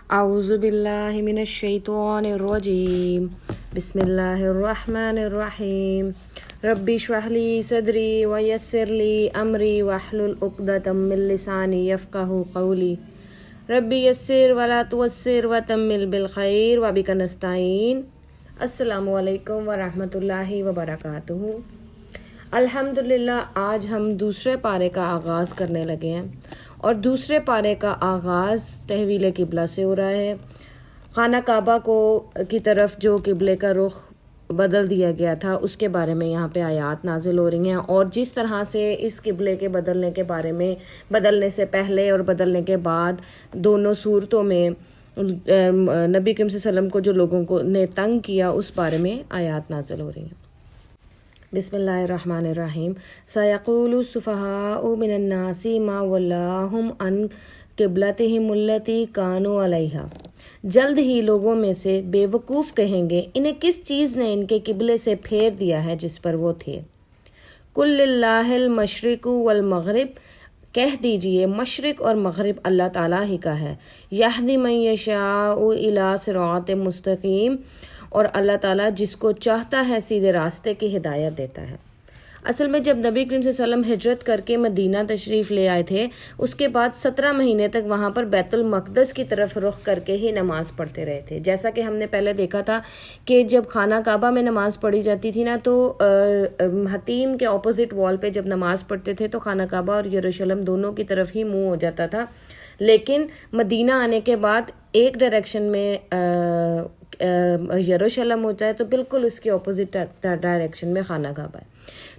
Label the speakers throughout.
Speaker 1: أعوذ بالله من الشيطان الرجيم بسم الله الرحمن الرحيم ربي اشرح لي صدري ويسر لي أمري واحلل عقدة من لساني يفقهوا قولي ربي يسر ولا تعسر وتمم بالخير وبك نستعين السلام علیکم ورحمۃ اللہ وبرکاتہ۔ الحمدللہ آج ہم دوسرے پارے کا آغاز کرنے لگے ہیں اور دوسرے پارے کا آغاز تحویل قبلہ سے ہو رہا ہے۔ خانہ کعبہ کی طرف جو قبلے کا رخ بدل دیا گیا تھا اس کے بارے میں یہاں پہ آیات نازل ہو رہی ہیں، اور جس طرح سے اس قبلے کے بدلنے کے بارے میں بدلنے سے پہلے اور بدلنے کے بعد دونوں صورتوں میں نبی کریم صلی اللہ علیہ وسلم کو جو لوگوں کو نے تنگ کیا اس بارے میں آیات نازل ہو رہی ہیں۔ بسم اللہ الرحمن الرحیم۔ سیقول السفہاء من الناس ما ولاہم عن قبلتہم التی کانوا علیہا، جلد ہی لوگوں میں سے بے وقوف کہیں گے انہیں کس چیز نے ان کے قبلے سے پھیر دیا ہے جس پر وہ تھے۔ قل للہ المشرق والمغرب، کہہ دیجئے مشرق اور مغرب اللہ تعالیٰ ہی کا ہے۔ یہدی من یشاء الی صراط مستقیم، اور اللہ تعالیٰ جس کو چاہتا ہے سیدھے راستے کی ہدایت دیتا ہے۔ اصل میں جب نبی کریم صلی اللہ علیہ وسلم ہجرت کر کے مدینہ تشریف لے آئے تھے، اس کے بعد 17 مہینے تک وہاں پر بیت المقدس کی طرف رخ کر کے ہی نماز پڑھتے رہے تھے۔ جیسا کہ ہم نے پہلے دیکھا تھا کہ جب خانہ کعبہ میں نماز پڑھی جاتی تھی نا، تو حتیم کے اپوزٹ وال پہ جب نماز پڑھتے تھے تو خانہ کعبہ اور یروشلم دونوں کی طرف ہی منہ ہو جاتا تھا، لیکن مدینہ آنے کے بعد ایک ڈائریکشن میں یروشلم ہوتا ہے تو بالکل اس کے اپوزٹ ڈائریکشن میں خانہ کعبہ ہے۔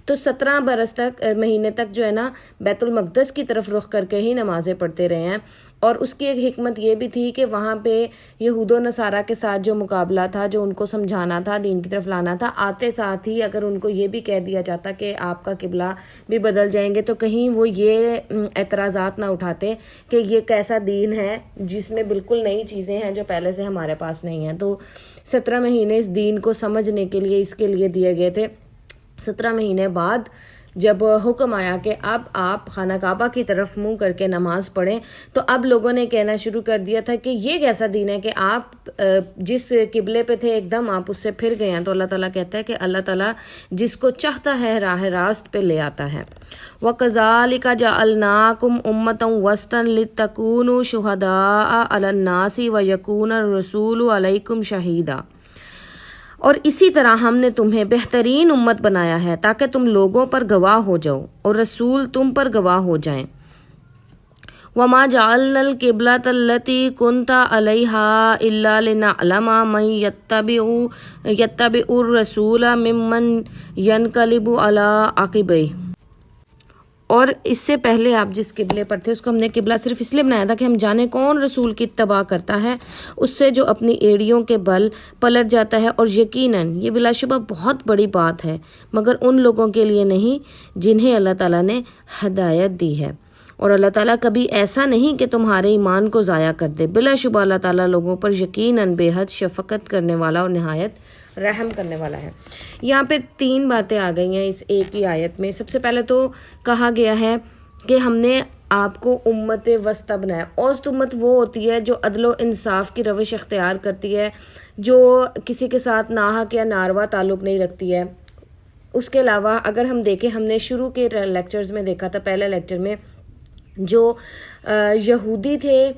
Speaker 1: تو 17 برس تک مہینے تک جو ہے نا بیت المقدس کی طرف رخ کر کے ہی نمازیں پڑھتے رہے ہیں، اور اس کی ایک حکمت یہ بھی تھی کہ وہاں پہ یہود و نصارہ کے ساتھ جو مقابلہ تھا، جو ان کو سمجھانا تھا، دین کی طرف لانا تھا، آتے ساتھ ہی اگر ان کو یہ بھی کہہ دیا جاتا کہ آپ کا قبلہ بھی بدل جائیں گے تو کہیں وہ یہ اعتراضات نہ اٹھاتے کہ یہ کیسا دین ہے جس میں بالکل نئی چیزیں ہیں جو پہلے سے ہمارے پاس نہیں ہیں۔ تو 17 مہینے اس دین کو سمجھنے کے لیے اس کے لیے دیے گئے تھے۔ 17 مہینے بعد جب حکم آیا کہ اب آپ خانہ کعبہ کی طرف منہ کر کے نماز پڑھیں، تو اب لوگوں نے کہنا شروع کر دیا تھا کہ یہ کیسا دین ہے کہ آپ جس قبلے پہ تھے ایک دم آپ اس سے پھر گئے ہیں۔ تو اللہ تعالیٰ کہتا ہے کہ اللہ تعالیٰ جس کو چاہتا ہے راہ راست پہ لے آتا ہے۔ وَكَذَلِكَ جَعَلْنَاكُمْ أُمَّةً وَسْطًا لِتَكُونُوا شُهَدَاءَ عَلَى النَّاسِ وَيَكُونَ الرَّسُولُ عَلَيْكُمْ شَهِيدًا، اور اسی طرح ہم نے تمہیں بہترین امت بنایا ہے تاکہ تم لوگوں پر گواہ ہو جاؤ اور رسول تم پر گواہ ہو جائیں۔ وَمَا جَعَلْنَا الْقِبْلَةَ الَّتِي كُنْتَ عَلَيْهَا إِلَّا لِنَعْلَمَ مَن يَتَّبِعُ الرَّسُولَ مِمَّن يَنقَلِبُ عَلَىٰ عَقِبَيْهِ، اور اس سے پہلے آپ جس قبلے پر تھے اس کو ہم نے قبلہ صرف اس لیے بنایا تھا کہ ہم جانیں کون رسول کی اتباع کرتا ہے، اس سے جو اپنی ایڑیوں کے بل پلٹ جاتا ہے۔ اور یقیناً یہ بلا شبہ بہت بڑی بات ہے، مگر ان لوگوں کے لیے نہیں جنہیں اللہ تعالیٰ نے ہدایت دی ہے، اور اللہ تعالیٰ کبھی ایسا نہیں کہ تمہارے ایمان کو ضائع کر دے۔ بلا شبہ اللہ تعالیٰ لوگوں پر یقیناً بے حد شفقت کرنے والا اور نہایت رحم کرنے والا ہے۔ یہاں پہ 3 باتیں آ گئی ہیں اس ایک ہی آیت میں۔ سب سے پہلے تو کہا گیا ہے کہ ہم نے آپ کو امت وسطی بنایا۔ اوسط امت وہ ہوتی ہے جو عدل و انصاف کی روش اختیار کرتی ہے، جو کسی کے ساتھ ناحق یا ناروا تعلق نہیں رکھتی ہے۔ اس کے علاوہ اگر ہم دیکھیں، ہم نے شروع کے لیکچرز میں دیکھا تھا، پہلے لیکچر میں جو یہودی تھے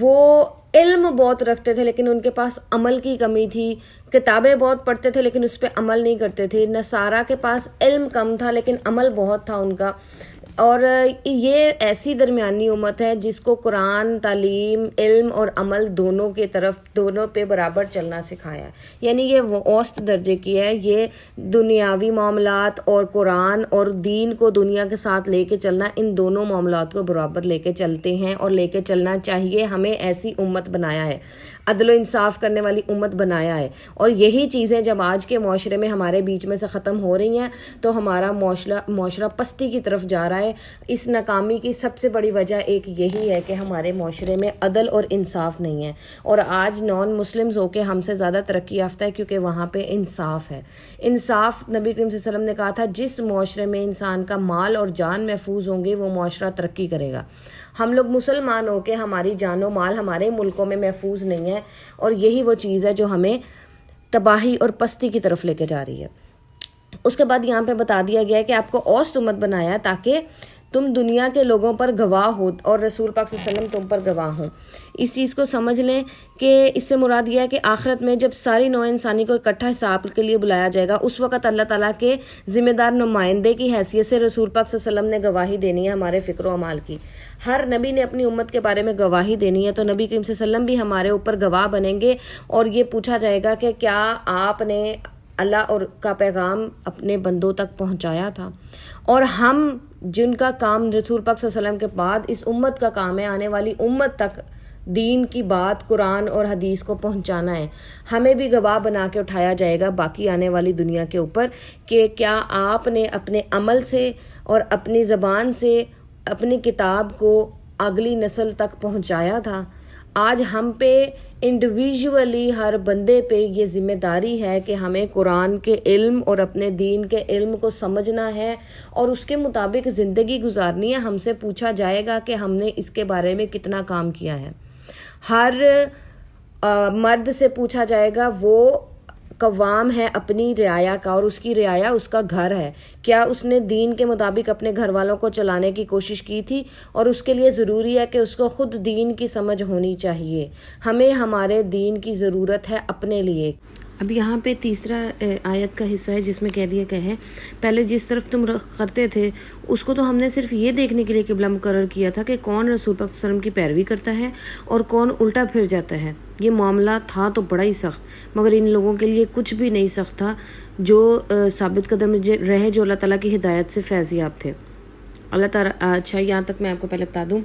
Speaker 1: وہ علم بہت رکھتے تھے لیکن ان کے پاس عمل کی کمی تھی، کتابیں بہت پڑھتے تھے لیکن اس پہ عمل نہیں کرتے تھے۔ نصارہ کے پاس علم کم تھا لیکن عمل بہت تھا ان کا، اور یہ ایسی درمیانی امت ہے جس کو قرآن، تعلیم، علم اور عمل دونوں پہ برابر چلنا سکھایا ہے، یعنی یہ وہ اوسط درجے کی ہے۔ یہ دنیاوی معاملات اور قرآن اور دین کو دنیا کے ساتھ لے کے چلنا، ان دونوں معاملات کو برابر لے کے چلتے ہیں اور لے کے چلنا چاہیے۔ ہمیں ایسی امت بنایا ہے، عدل و انصاف کرنے والی امت بنایا ہے، اور یہی چیزیں جب آج کے معاشرے میں ہمارے بیچ میں سے ختم ہو رہی ہیں تو ہمارا معاشرہ پستی کی طرف جا رہا ہے۔ اس ناکامی کی سب سے بڑی وجہ ایک یہی ہے کہ ہمارے معاشرے میں عدل اور انصاف نہیں ہے، اور آج نان مسلمز ہو کے ہم سے زیادہ ترقی یافتہ ہے کیونکہ وہاں پہ انصاف ہے۔ انصاف نبی کریم صلی اللہ علیہ وسلم نے کہا تھا جس معاشرے میں انسان کا مال اور جان محفوظ ہوں گے وہ معاشرہ ترقی کرے گا۔ ہم لوگ مسلمان ہو کے ہماری جان و مال ہمارے ملکوں میں محفوظ نہیں ہے، اور یہی وہ چیز ہے جو ہمیں تباہی اور پستی کی طرف لے کے جا رہی ہے۔ اس کے بعد یہاں پہ بتا دیا گیا ہے کہ آپ کو اوسط امت بنایا تاکہ تم دنیا کے لوگوں پر گواہ ہو اور رسول پاک صلی اللہ علیہ وسلم تم پر گواہ ہوں۔ اس چیز کو سمجھ لیں کہ اس سے مراد یہ ہے کہ آخرت میں جب ساری نوع انسانی کو اکٹھا حساب کے لیے بلایا جائے گا، اس وقت اللہ تعالیٰ کے ذمہ دار نمائندے کی حیثیت سے رسول پاک صلی اللہ علیہ وسلم نے گواہی دینی ہے ہمارے فکر و عمال کی۔ ہر نبی نے اپنی امت کے بارے میں گواہی دینی ہے، تو نبی کریم صلی اللہ علیہ وسلم بھی ہمارے اوپر گواہ بنیں گے، اور یہ پوچھا جائے گا کہ کیا آپ نے اللہ اور کا پیغام اپنے بندوں تک پہنچایا تھا؟ اور ہم جن کا کام رسول پاک صلی اللہ علیہ وسلم کے بعد اس امت کا کام ہے، آنے والی امت تک دین کی بات قرآن اور حدیث کو پہنچانا ہے، ہمیں بھی گواہ بنا کے اٹھایا جائے گا باقی آنے والی دنیا کے اوپر کہ کیا آپ نے اپنے عمل سے اور اپنی زبان سے اپنی کتاب کو اگلی نسل تک پہنچایا تھا۔ آج ہم پہ انڈیویژولی ہر بندے پہ یہ ذمہ داری ہے کہ ہمیں قرآن کے علم اور اپنے دین کے علم کو سمجھنا ہے اور اس کے مطابق زندگی گزارنی ہے۔ ہم سے پوچھا جائے گا کہ ہم نے اس کے بارے میں کتنا کام کیا ہے۔ ہر مرد سے پوچھا جائے گا وہ قوام ہے اپنی رعایا کا، اور اس کی رعایا اس کا گھر ہے، کیا اس نے دین کے مطابق اپنے گھر والوں کو چلانے کی کوشش کی تھی؟ اور اس کے لیے ضروری ہے کہ اس کو خود دین کی سمجھ ہونی چاہیے۔ ہمیں ہمارے دین کی ضرورت ہے اپنے لیے۔ اب یہاں پہ تیسرا آیت کا حصہ ہے جس میں کہہ دیا کہ ہے پہلے جس طرف تم رخ کرتے تھے اس کو تو ہم نے صرف یہ دیکھنے کے لیے قبلہ مقرر کیا تھا کہ کون رسول پاک صلی اللہ علیہ وسلم کی پیروی کرتا ہے اور کون الٹا پھر جاتا ہے۔ یہ معاملہ تھا تو بڑا ہی سخت، مگر ان لوگوں کے لیے کچھ بھی نہیں سخت تھا جو ثابت قدم رہے، جو اللہ تعالیٰ کی ہدایت سے فیض یاب تھے۔ اللہ تعالیٰ اچھا یہاں تک میں آپ کو پہلے بتا دوں،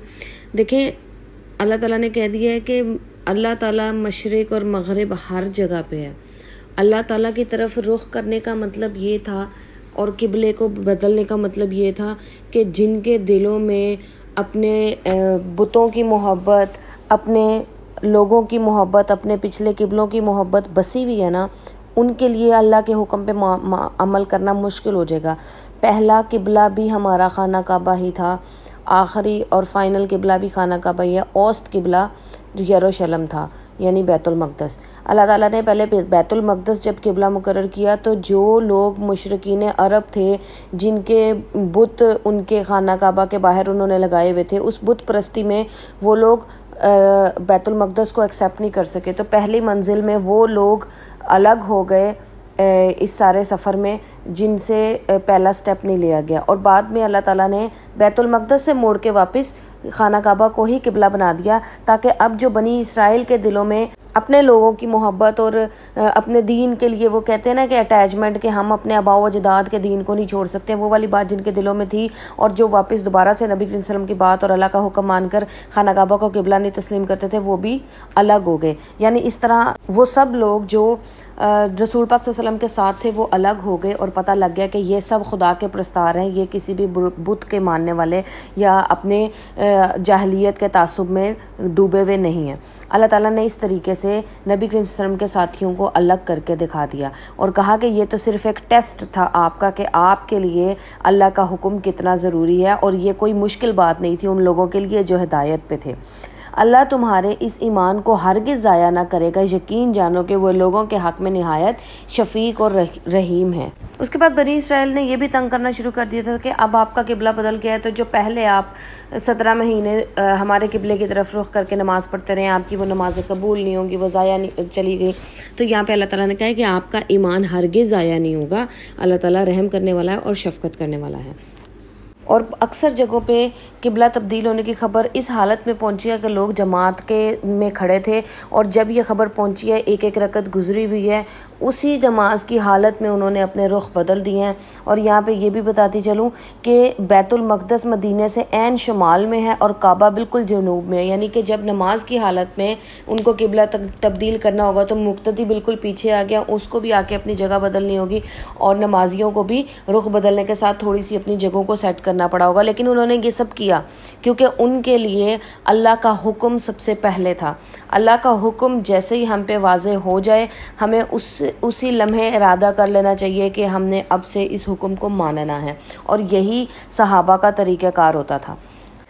Speaker 1: دیکھیں اللہ تعالیٰ نے کہہ دیا ہے کہ اللہ تعالیٰ مشرق اور مغرب ہر جگہ پہ ہے۔ اللہ تعالیٰ کی طرف رخ کرنے کا مطلب یہ تھا اور قبلے کو بدلنے کا مطلب یہ تھا کہ جن کے دلوں میں اپنے بتوں کی محبت، اپنے لوگوں کی محبت، اپنے پچھلے قبلوں کی محبت بسی ہوئی ہے نا، ان کے لیے اللہ کے حکم پہ عمل کرنا مشکل ہو جائے گا۔ پہلا قبلہ بھی ہمارا خانہ کعبہ ہی تھا، آخری اور فائنل قبلہ بھی خانہ کعبہ ہی ہے۔ اوسط قبلہ یروشلم تھا، یعنی بیت المقدس۔ اللہ تعالیٰ نے پہلے بیت المقدس جب قبلہ مقرر کیا تو جو لوگ مشرکین عرب تھے جن کے بت ان کے خانہ کعبہ کے باہر انہوں نے لگائے ہوئے تھے، اس بت پرستی میں وہ لوگ بیت المقدس کو ایکسیپٹ نہیں کر سکے، تو پہلی منزل میں وہ لوگ الگ ہو گئے اس سارے سفر میں جن سے پہلا سٹیپ نہیں لیا گیا، اور بعد میں اللہ تعالیٰ نے بیت المقدس سے موڑ کے واپس خانہ کعبہ کو ہی قبلہ بنا دیا، تاکہ اب جو بنی اسرائیل کے دلوں میں اپنے لوگوں کی محبت اور اپنے دین کے لیے وہ کہتے ہیں نا کہ اٹیچمنٹ، کہ ہم اپنے آباء و اجداد کے دین کو نہیں چھوڑ سکتے، وہ والی بات جن کے دلوں میں تھی، اور جو واپس دوبارہ سے نبی صلی اللہ علیہ وسلم کی بات اور اللہ کا حکم مان کر خانہ کعبہ کو قبلہ نہیں تسلیم کرتے تھے، وہ بھی الگ ہو گئے۔ یعنی اس طرح وہ سب لوگ جو رسول پاک صلی اللہ علیہ وسلم کے ساتھ تھے وہ الگ ہو گئے، اور پتہ لگ گیا کہ یہ سب خدا کے پرستار ہیں، یہ کسی بھی بت کے ماننے والے یا اپنے جاہلیت کے تعصب میں ڈوبے ہوئے نہیں ہیں۔ اللہ تعالیٰ نے اس طریقے سے نبی کریم صلی اللہ علیہ وسلم کے ساتھیوں کو الگ کر کے دکھا دیا اور کہا کہ یہ تو صرف ایک ٹیسٹ تھا آپ کا کہ آپ کے لیے اللہ کا حکم کتنا ضروری ہے، اور یہ کوئی مشکل بات نہیں تھی ان لوگوں کے لیے جو ہدایت پہ تھے۔ اللہ تمہارے اس ایمان کو ہرگز ضائع نہ کرے گا، یقین جانو کہ وہ لوگوں کے حق میں نہایت شفیق اور رحیم ہے۔ اس کے بعد بنی اسرائیل نے یہ بھی تنگ کرنا شروع کر دیا تھا کہ اب آپ کا قبلہ بدل گیا ہے، تو جو پہلے آپ 17 مہینے ہمارے قبلے کی طرف رخ کر کے نماز پڑھتے رہے، آپ کی وہ نمازیں قبول نہیں ہوں گی، وہ ضائع چلی گئی، تو یہاں پہ اللہ تعالیٰ نے کہا ہے کہ آپ کا ایمان ہرگز ضائع نہیں ہوگا، اللہ تعالیٰ رحم کرنے والا ہے اور شفقت کرنے والا ہے۔ اور اکثر جگہوں پہ قبلہ تبدیل ہونے کی خبر اس حالت میں پہنچی ہے کہ لوگ جماعت میں کھڑے تھے، اور جب یہ خبر پہنچی ہے ایک ایک رکعت گزری ہوئی ہے، اسی نماز کی حالت میں انہوں نے اپنے رخ بدل دیے ہیں۔ اور یہاں پہ یہ بھی بتاتی چلوں کہ بیت المقدس مدینے سے عین شمال میں ہے اور کعبہ بالکل جنوب میں ہے، یعنی کہ جب نماز کی حالت میں ان کو قبلہ تبدیل کرنا ہوگا تو مقتدی بالکل پیچھے آ گیا، اس کو بھی آ کے اپنی جگہ بدلنی ہوگی، اور نمازیوں کو بھی رخ بدلنے کے ساتھ تھوڑی سی اپنی جگہوں کو سیٹ کرنا پڑا ہوگا، لیکن انہوں نے یہ سب کیا کیونکہ ان کے لیے اللہ کا حکم سب سے پہلے تھا۔ اللہ کا حکم جیسے ہی ہم پہ واضح ہو جائے، ہمیں اسی لمحے ارادہ کر لینا چاہیے کہ ہم نے اب سے اس حکم کو ماننا ہے، اور یہی صحابہ کا طریقہ کار ہوتا تھا۔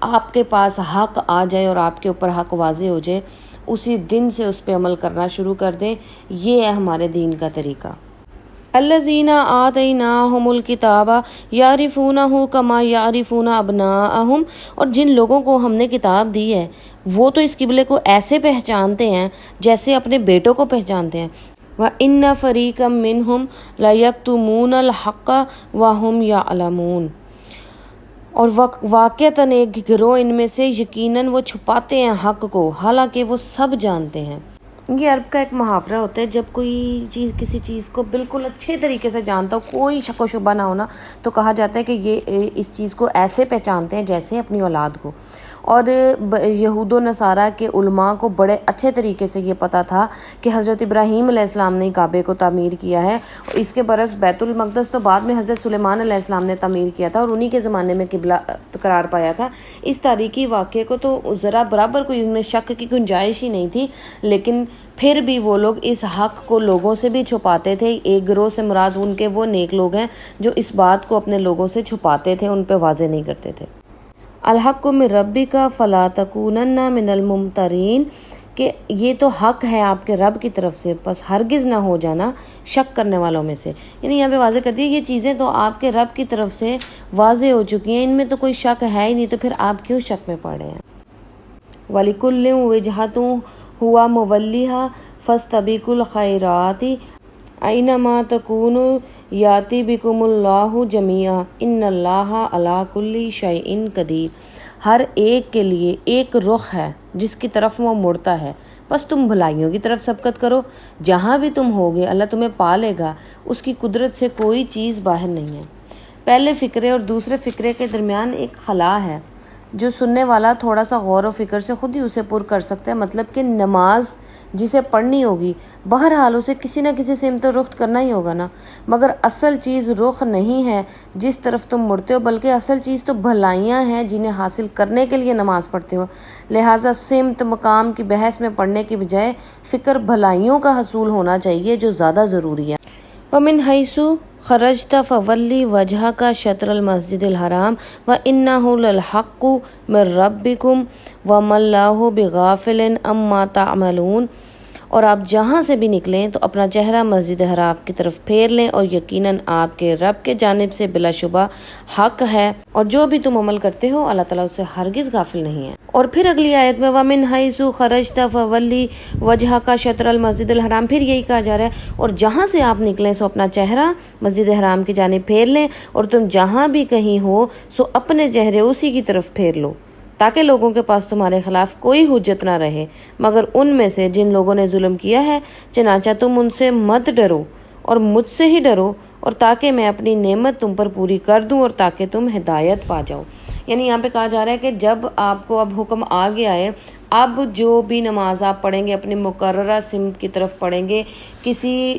Speaker 1: آپ کے پاس حق آ جائے اور آپ کے اوپر حق واضح ہو جائے، اسی دن سے اس پہ عمل کرنا شروع کر دیں۔ یہ ہے ہمارے دین کا طریقہ۔ الذین آتیناہم الکتاب یعرفونہ کما یعرفون ابناءہم، اور جن لوگوں کو ہم نے کتاب دی ہے وہ تو اس قبلے کو ایسے پہچانتے ہیں جیسے اپنے بیٹوں کو پہچانتے ہیں۔ وَإِنَّ فَرِيقًا مِّنْهُمْ لَيَكْتُمُونَ الْحَقَّ وَهُمْ يَعْلَمُونَ، اور واقعتاً ایک گروہ ان میں سے یقیناً وہ چھپاتے ہیں حق کو حالانکہ وہ سب جانتے ہیں۔ یہ عرب کا ایک محاورہ ہوتا ہے، جب کوئی چیز کسی چیز کو بالکل اچھے طریقے سے جانتا ہو، کوئی شک و شبہ نہ ہونا، تو کہا جاتا ہے کہ یہ اس چیز کو ایسے پہچانتے ہیں جیسے اپنی اولاد کو۔ اور یہود و نصارہ کے علماء کو بڑے اچھے طریقے سے یہ پتہ تھا کہ حضرت ابراہیم علیہ السلام نے کعبے کو تعمیر کیا ہے، اور اس کے برعکس بیت المقدس تو بعد میں حضرت سلیمان علیہ السلام نے تعمیر کیا تھا اور انہی کے زمانے میں قبلہ قرار پایا تھا۔ اس تاریخی واقعے کو تو ذرا برابر کوئی ان میں شک کی گنجائش ہی نہیں تھی، لیکن پھر بھی وہ لوگ اس حق کو لوگوں سے بھی چھپاتے تھے۔ ایک گروہ سے مراد ان کے وہ نیک لوگ ہیں جو اس بات کو اپنے لوگوں سے چھپاتے تھے، ان پہ واضح نہیں کرتے تھے۔ الحق من ربک فلا تکونن من الممترین، کہ یہ تو حق ہے آپ کے رب کی طرف سے، بس ہرگز نہ ہو جانا شک کرنے والوں میں سے۔ یعنی یہاں پہ واضح کر دیا یہ چیزیں تو آپ کے رب کی طرف سے واضح ہو چکی ہیں، ان میں تو کوئی شک ہے ہی نہیں، تو پھر آپ کیوں شک میں پڑے ہیں۔ وَلِكُلٍّ وِجْهَةٌ ہوا مولّیہا فاستبقوا الخیرات اینما تکونوا یاتی بکم اللہ جمیعا ان اللہ علی کل شیء قدیر۔ ہر ایک کے لیے ایک رخ ہے جس کی طرف وہ مڑتا ہے، بس تم بھلائیوں کی طرف سبقت کرو، جہاں بھی تم ہوگے اللہ تمہیں پا لے گا، اس کی قدرت سے کوئی چیز باہر نہیں ہے۔ پہلے فقرے اور دوسرے فقرے کے درمیان ایک خلا ہے جو سننے والا تھوڑا سا غور و فکر سے خود ہی اسے پر کر سکتا ہے، مطلب کہ نماز جسے پڑھنی ہوگی بہرحال اسے کسی نہ کسی سمت رخ کرنا ہی ہوگا نا، مگر اصل چیز رخ نہیں ہے جس طرف تم مڑتے ہو، بلکہ اصل چیز تو بھلائیاں ہیں جنہیں حاصل کرنے کے لیے نماز پڑھتے ہو۔ لہٰذا سمت مقام کی بحث میں پڑھنے کی بجائے فکر بھلائیوں کا حصول ہونا چاہیے جو زیادہ ضروری ہے۔ وَمِنْ حَيْثُ خَرَجْتَ فَوَلِّ وَجْهَكَ شَطْرَ الْمَسْجِدِ الْحَرَامِ وَإِنَّهُ لَلْحَقُّ مِنْ رَبِّكُمْ وَمَا اللَّهُ بِغَافِلٍ عَمَّا تَعْمَلُونَ، اور آپ جہاں سے بھی نکلیں تو اپنا چہرہ مسجد حرام کی طرف پھیر لیں، اور یقیناً آپ کے رب کے جانب سے بلا شبہ حق ہے، اور جو بھی تم عمل کرتے ہو اللہ تعالیٰ اس سے ہرگز غافل نہیں ہے۔ اور پھر اگلی آیت میں وَمِنْ حَيْثُ خَرَجْتَ فَوَلِّ وَجْهَكَ شَطْرَ الْمَسْجِدِ الْحَرَامِ، پھر یہی کہا جا رہا ہے اور جہاں سے آپ نکلیں سو اپنا چہرہ مسجد حرام کی جانب پھیر لیں، اور تم جہاں بھی کہیں ہو سو اپنے چہرے اسی کی طرف پھیر لو، تاکہ لوگوں کے پاس تمہارے خلاف کوئی حجت نہ رہے مگر ان میں سے جن لوگوں نے ظلم کیا ہے، چنانچہ تم ان سے مت ڈرو اور مجھ سے ہی ڈرو، اور تاکہ میں اپنی نعمت تم پر پوری کر دوں اور تاکہ تم ہدایت پا جاؤ۔ یعنی یہاں پہ کہا جا رہا ہے کہ جب آپ کو اب حکم آ گیا ہے، اب جو بھی نماز آپ پڑھیں گے اپنی مقررہ سمت کی طرف پڑھیں گے، کسی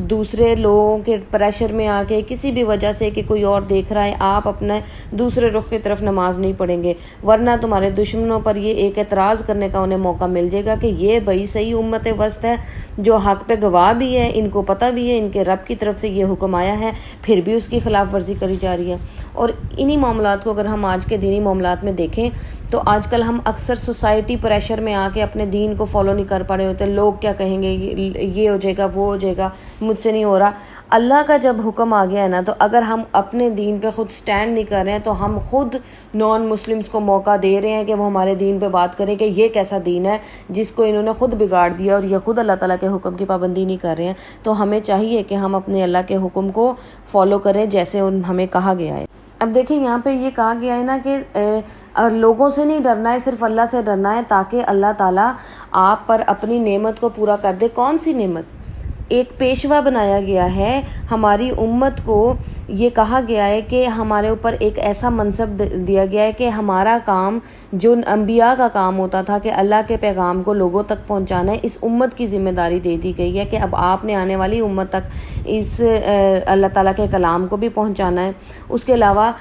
Speaker 1: دوسرے لوگوں کے پریشر میں آ کے کسی بھی وجہ سے کہ کوئی اور دیکھ رہا ہے آپ اپنے دوسرے رخ کی طرف نماز نہیں پڑھیں گے، ورنہ تمہارے دشمنوں پر یہ ایک اعتراض کرنے کا انہیں موقع مل جائے گا کہ یہ بھائی صحیح امت وسط ہے جو حق پہ گواہ بھی ہے، ان کو پتہ بھی ہے ان کے رب کی طرف سے یہ حکم آیا ہے، پھر بھی اس کی خلاف ورزی کری جا رہی ہے۔ اور انہی معاملات کو اگر ہم آج کے دینی معاملات میں دیکھیں تو آج کل ہم اکثر سوسائٹی پریشر میں آ کے اپنے دین کو فالو نہیں کر پا رہے ہوتے، لوگ کیا کہیں گے، یہ ہو جائے گا وہ ہو جائے گا، مجھ سے نہیں ہو رہا۔ اللہ کا جب حکم آ گیا ہے نا، تو اگر ہم اپنے دین پہ خود سٹینڈ نہیں کر رہے ہیں تو ہم خود نان مسلمز کو موقع دے رہے ہیں کہ وہ ہمارے دین پہ بات کریں کہ یہ کیسا دین ہے جس کو انہوں نے خود بگاڑ دیا اور یہ خود اللہ تعالیٰ کے حکم کی پابندی نہیں کر رہے ہیں۔ تو ہمیں چاہیے کہ ہم اپنے اللہ کے حکم کو فالو کریں جیسے ہمیں کہا گیا ہے۔ اب دیکھیں یہاں پہ یہ کہا گیا ہے نا کہ لوگوں سے نہیں ڈرنا ہے، صرف اللہ سے ڈرنا ہے تاکہ اللہ تعالیٰ آپ پر اپنی نعمت کو پورا کر دے۔ کون سی نعمت؟ ایک پیشوا بنایا گیا ہے ہماری امت کو، یہ کہا گیا ہے کہ ہمارے اوپر ایک ایسا منصب دیا گیا ہے کہ ہمارا کام جو انبیاء کا کام ہوتا تھا کہ اللہ کے پیغام کو لوگوں تک پہنچانا ہے، اس امت کی ذمہ داری دے دی گئی ہے کہ اب آپ نے آنے والی امت تک اس اللہ تعالیٰ کے کلام کو بھی پہنچانا ہے۔ اس کے علاوہ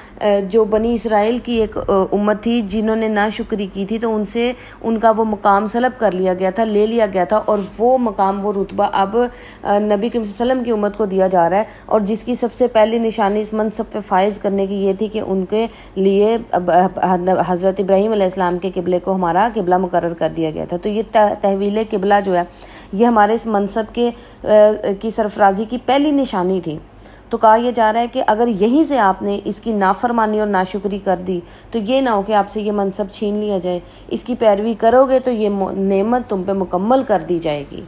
Speaker 1: جو بنی اسرائیل کی ایک امت تھی جنہوں نے ناشکری کی تھی تو ان سے ان کا وہ مقام سلب کر لیا گیا تھا، لے لیا گیا تھا، اور وہ مقام وہ رتبہ اب نبی کریم صلی اللہ علیہ وسلم کی امت کو دیا جا رہا ہے، اور جس کی سب سے پہلی نشانی اس منصب پہ فائز کرنے کی یہ تھی کہ ان کے لیے حضرت ابراہیم علیہ السلام کے قبلے کو ہمارا قبلہ مقرر کر دیا گیا تھا. تو یہ تحویل قبلہ جو ہے یہ ہمارے اس منصب کی سرفرازی کی پہلی نشانی تھی. تو کہا یہ جا رہا ہے کہ اگر یہیں سے آپ نے اس کی نافرمانی اور ناشکری کر دی تو یہ نہ ہو کہ آپ سے یہ منصب چھین لیا جائے. اس کی پیروی کرو گے تو یہ نعمت تم پہ مکمل کر دی جائے گی.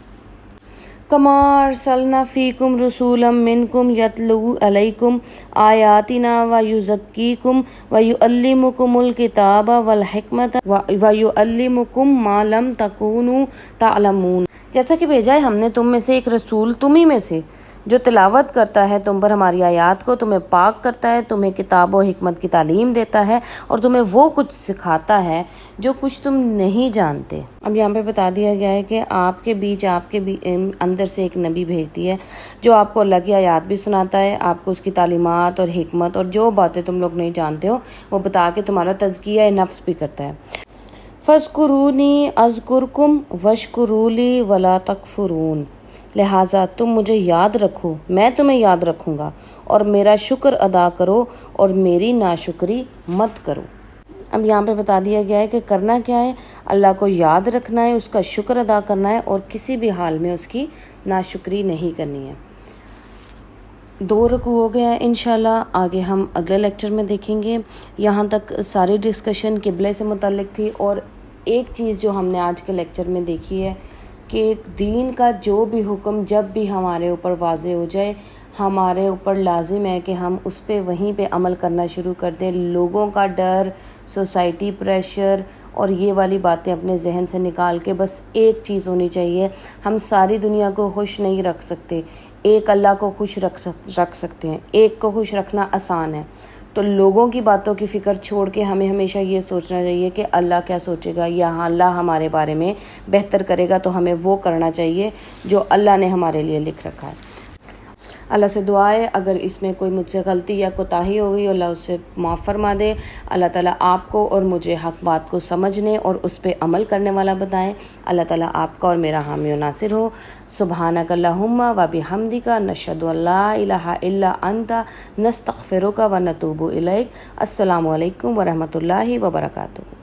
Speaker 1: کما ارسلنا فیکم رسولا منکم یتلو علیکم آیاتنا ویزکیکم ویعلمکم الکتاب والحکمت ویعلمکم ما لم تکونوا تعلمون. جیسا کہ بھیجا ہے ہم نے تم میں سے ایک رسول تمہیں میں سے جو تلاوت کرتا ہے تم پر ہماری آیات کو، تمہیں پاک کرتا ہے، تمہیں کتاب و حکمت کی تعلیم دیتا ہے اور تمہیں وہ کچھ سکھاتا ہے جو کچھ تم نہیں جانتے. اب یہاں پہ بتا دیا گیا ہے کہ آپ کے اندر سے ایک نبی بھیجتی ہے جو آپ کو اللہ کی آیات بھی سناتا ہے، آپ کو اس کی تعلیمات اور حکمت اور جو باتیں تم لوگ نہیں جانتے ہو وہ بتا کے تمہارا تزکیہ نفس بھی کرتا ہے. فَاذْكُرُونِي أَذْكُرْكُمْ وَاشْكُرُوا لِي وَلَا تَكْفُرُونَ. لہٰذا تم مجھے یاد رکھو، میں تمہیں یاد رکھوں گا، اور میرا شکر ادا کرو اور میری ناشکری مت کرو. اب یہاں پہ بتا دیا گیا ہے کہ کرنا کیا ہے، اللہ کو یاد رکھنا ہے، اس کا شکر ادا کرنا ہے اور کسی بھی حال میں اس کی ناشکری نہیں کرنی ہے. 2 رکوع ہو گیا ہے. انشاءاللہ آگے ہم اگلے لیکچر میں دیکھیں گے. یہاں تک ساری ڈسکشن قبلے سے متعلق تھی. اور ایک چیز جو ہم نے آج کے لیکچر میں دیکھی ہے کہ دین کا جو بھی حکم جب بھی ہمارے اوپر واضح ہو جائے ہمارے اوپر لازم ہے کہ ہم اس پہ وہیں پہ عمل کرنا شروع کر دیں. لوگوں کا ڈر، سوسائٹی پریشر اور یہ والی باتیں اپنے ذہن سے نکال کے بس ایک چیز ہونی چاہیے، ہم ساری دنیا کو خوش نہیں رکھ سکتے، ایک اللہ کو خوش رکھ سکتے ہیں. ایک کو خوش رکھنا آسان ہے، تو لوگوں کی باتوں کی فکر چھوڑ کے ہمیں ہمیشہ یہ سوچنا چاہیے کہ اللہ کیا سوچے گا یا اللہ ہمارے بارے میں بہتر کرے گا، تو ہمیں وہ کرنا چاہیے جو اللہ نے ہمارے لیے لکھ رکھا ہے. اللہ سے دعا ہے اگر اس میں کوئی مجھ سے غلطی یا کوتاہی ہو گئی اللہ اس سے معاف فرما دے. اللہ تعالیٰ آپ کو اور مجھے حق بات کو سمجھنے اور اس پہ عمل کرنے والا بتائیں. اللہ تعالیٰ آپ کا اور میرا حامی و ناصر ہو. سبحانک اللہم و بحمدک نشہد ان لا الہ الا انت نستغفرک و نتوب الیک. السلام علیکم ورحمۃ اللہ وبرکاتہ.